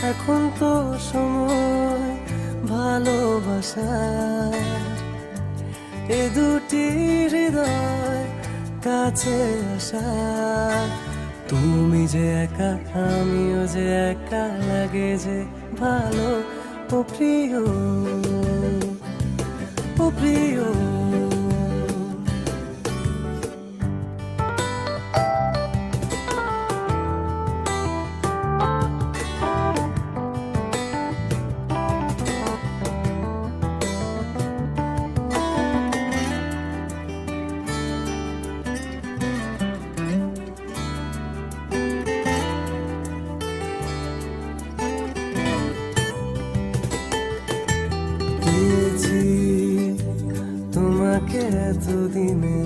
এখন তো সময় ভালোবাসার, এ দুটি হৃদয় কাছে আসা। তুমি যে একা, আমিও যে একা, লাগে যে ভালো। ও প্রিয়, ও প্রিয়। পেয়েছি তোমাকে এতদিনে,